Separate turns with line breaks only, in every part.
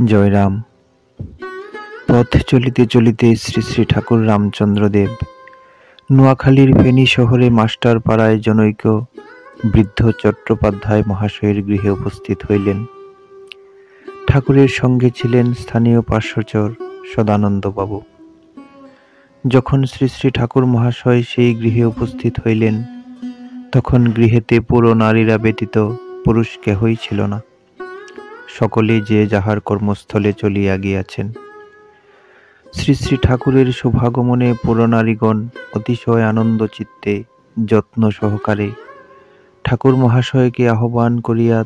জয়রাম। পথ চলিতে চলিতে শ্রী শ্রী ঠাকুর রামচন্দ্রদেব নোয়াখালীর ফেনী শহরে মাস্টারপাড়ায় জনৈক বৃদ্ধ চট্টোপাধ্যায় মহাশয়ের গৃহে উপস্থিত হইলেন। ঠাকুরের সঙ্গে ছিলেন স্থানীয় পার্শ্বচর সদানন্দবাবু। যখন শ্রী শ্রী ঠাকুর মহাশয় সেই গৃহে উপস্থিত হইলেন, তখন গৃহেতে পুরো নারীরা ব্যতীত পুরুষ কেহই ছিল না। সকলে যে যাহার কর্মস্থলে চলিয়া গিয়াছেন। শ্রী শ্রী ঠাকুরের শুভাগমনে পুরনারীগণ অতিশয় আনন্দ চিত্তে যত্ন সহকারে ঠাকুর মহাশয়কে আহ্বান করিয়া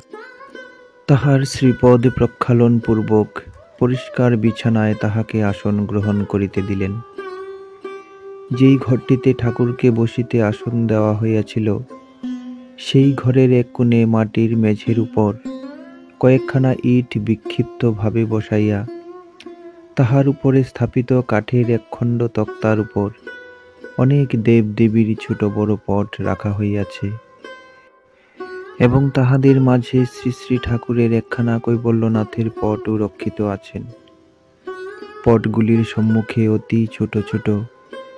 তাহার শ্রীপদ প্রক্ষালন পূর্বক পরিষ্কার বিছানায় তাহাকে আসন গ্রহণ করিতে দিলেন। যেই ঘরটিতে ঠাকুরকে বসিতে আসন দেওয়া হইয়াছিল, সেই ঘরের এক কোণে মাটির মেঝের উপর কয়েকখানা ইট বিক্ষিপ্ত ভাবে বসাইয়া তাহার উপরে স্থাপিত কাঠের একখণ্ড তক্তার উপর অনেক দেব দেবীর ছোট বড় পট রাখা হইয়াছে এবং তাহাদের মাঝে শ্রী শ্রী ঠাকুরের একখানা কৈবল্যনাথের পটও রক্ষিত আছেন। পটগুলির সম্মুখে অতি ছোট ছোট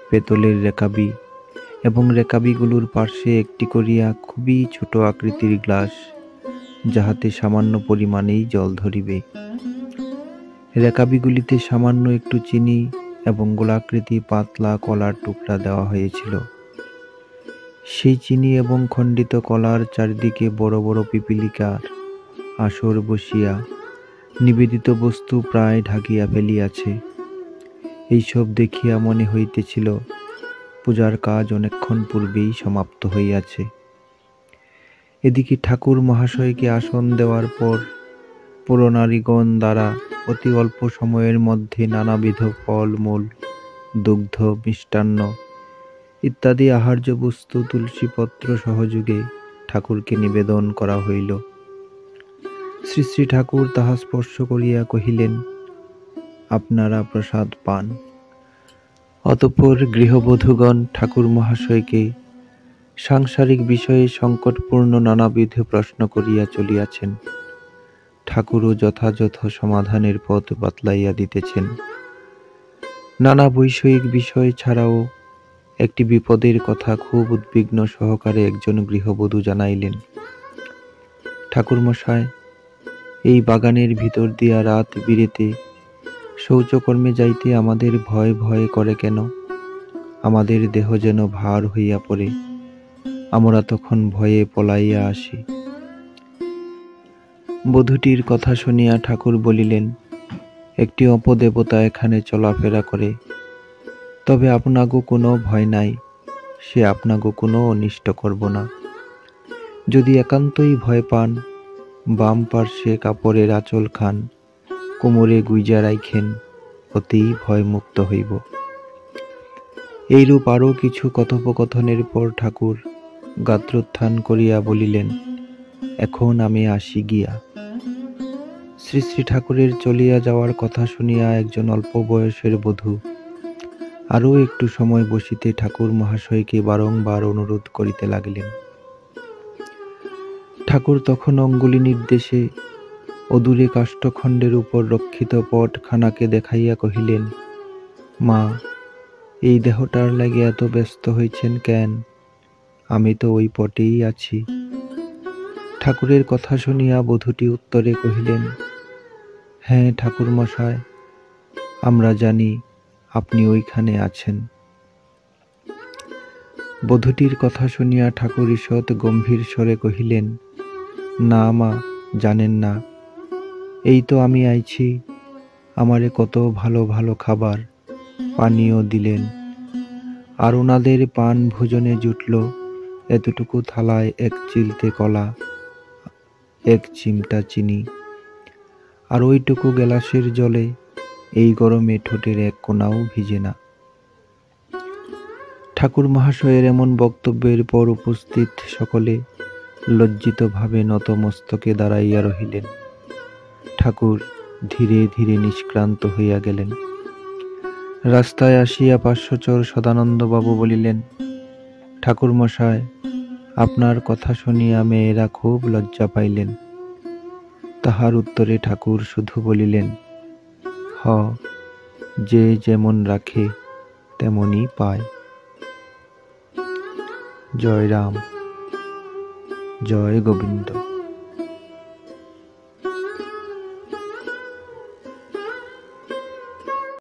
পেতলের রেকাবি এবং রেকাবিগুলোর পার্শ্বে একটি করিয়া খুবই ছোট আকৃতির গ্লাস, যাহাতে সামান্য পরিমাণেই জল ধরিবে। রেকাবিগুলিতে সামান্য একটু চিনি এবং গোলাকৃতি পাতলা কলার টুকরা দেওয়া হয়েছিল। সেই চিনি এবং খণ্ডিত কলার চারিদিকে বড় বড় পিপীলিকার আসর বসিয়া নিবেদিত বস্তু প্রায় ঢাকিয়া ফেলিয়াছে। এইসব দেখিয়া মনে হইতেছিল পূজার কাজ অনেকক্ষণ পূর্বেই সমাপ্ত হইয়াছে। এদিকে ঠাকুর মহাশয়কে আসন দেওয়ার পর পুরনারীগণ দ্বারা অতি অল্প সময়ের মধ্যে নানাবিধ ফল মূল, দুগ্ধ, মিষ্টান্ন ইত্যাদি আহার্য বস্তু তুলসীপত্র সহযোগে ঠাকুরকে নিবেদন করা হইল। শ্রী শ্রী ঠাকুর তাহা স্পর্শ করিয়া কহিলেন, আপনারা প্রসাদ পান। অতঃপর গৃহবধূগণ ঠাকুর মহাশয়কে সাংসারিক বিষয়ে সংকটপূর্ণ নানাবিধ প্রশ্ন করিয়া চলিয়াছেন। ঠাকুরও যথাযথ সমাধানের পথ বাতলাইয়া দিতেছেন। নানা বৈষয়িক বিষয় ছাড়াও একটি বিপদের কথা খুব উদ্বিগ্ন সহকারে একজন গৃহবধূ জানাইলেন। ঠাকুরমশায়, এই বাগানের ভিতর দিয়া রাত বিরেতে শৌচকর্মে যাইতে আমাদের ভয় ভয় করে কেন? আমাদের দেহ যেন ভার হইয়া পড়ে, আমরা তখন ভয়ে পলাইয়া আসি। বধূটির কথা শুনিয়া ঠাকুর বলিলেন, একটি অপদেবতা এখানে চলাফেরা করে, তবে আপনাগো কোনো ভয় নাই, সে আপনাগো কোনো অনিষ্ট করব না। যদি একান্তই ভয় পান, বাম পার্শ্বে কাপড়ের আঁচল খান, কোমরে গুইজা রাইখেন, অতিই ভয়মুক্ত হইব। এইরূপ আরও কিছু কথোপকথনের পর ঠাকুর গাত্রোত্থান করিয়া বলিলেন, এখন আমি আসি গিয়া। শ্রী শ্রী ঠাকুরের চলিয়া যাওয়ার কথা শুনিয়া একজন অল্প বয়সের বধূ আরও একটু সময় বসিতে ঠাকুর মহাশয়কে বারংবার অনুরোধ করিতে লাগিলেন। ঠাকুর তখন অঙ্গুলি নির্দেশে অদূরে কাষ্ঠখণ্ডের উপর রক্ষিত পটখানাকে দেখাইয়া কহিলেন, মা, এই দেহটার লাগে এত ব্যস্ত হইছেন কেন? আমি তো ওই পটেই আছি। ঠাকুরের কথা শুনিয়া বধূটি উত্তরে কহিলেন, হ্যাঁ ঠাকুর মশাই, আমরা জানি আপনি ওইখানে আছেন। বধূটির কথা শুনিয়া ঠাকুর ঈষৎ গম্ভীর স্বরে কহিলেন, না মা, জানেন না, এই তো আমি আইছি। আমারে কত ভালো ভালো খাবার পানীয় দিলেন, আর ওনাদের পান ভোজনে জুটল এতটুকু থালায় এক চিলতে কলা, এক চিমটা চিনি, আর ওইটুকু গেলাসের জলে এই গরমে ঠোঁটের এক কোণাও ভিজে না। ঠাকুর মহাশয়ের এমন বক্তব্যের পর উপস্থিত সকলে লজ্জিতভাবে নতমস্তকে দাঁড়াইয়া রহিলেন। ঠাকুর ধীরে ধীরে নিষ্ক্রান্ত হইয়া গেলেন। রাস্তায় আসিয়া পার্শ্বচর সদানন্দবাবু বলিলেন, ঠাকুর মশায়, আপনার কথা শুনিয়া মেয়েরা খুব লজ্জা পাইলেন। তাহার উত্তরে ঠাকুর শুধু বলিলেন, হ, যে যেমন রাখে তেমনই পায়। জয় রাম, জয় গোবিন্দ।